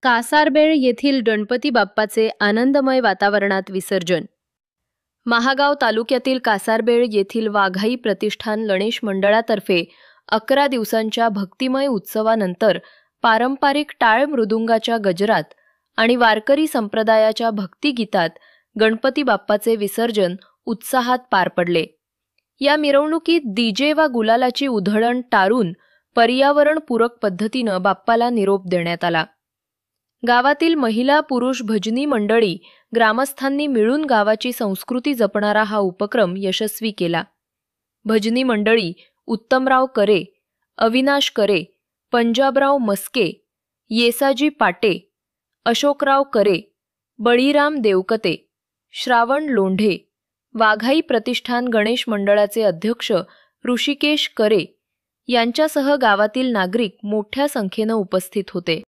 कासारबेळ येथील गणपती बाप्पाचे आनंदमय वातावरणात विसर्जन। महागाव तालुक्यातील कासारबेळ येथील वाघाई प्रतिष्ठान गणेश मंडळातर्फे 11 दिवसांच्या भक्तिमय उत्सवानंतर पारंपरिक टाळ मृदुंगाच्या गजरात आणि वारकरी संप्रदायाच्या भक्तिगीतात गणपती बाप्पाचे विसर्जन उत्साहात पार पडले। या मिरवणुकीत डीजे व गुलालाची उधळण टाळून पर्यावरणपूरक पद्धतीनं बाप्पाला निरोप देण्यात आला। गावातील महिला पुरुष भजनी मंडळी ग्रामस्थांनी मिळून गावाची संस्कृती जपणारा हा उपक्रम यशस्वी केला। भजनी मंडळी उत्तमराव करे, अविनाश करे, पंजाबराव मस्के, येसाजी पाटे, अशोकराव करे, बळीराम देवकते, श्रावण लोंढे, वाघाई प्रतिष्ठान गणेश मंडळाचे अध्यक्ष ऋषिकेश करे यांच्यासह गावातील नागरिक मोठ्या संख्येने उपस्थित होते।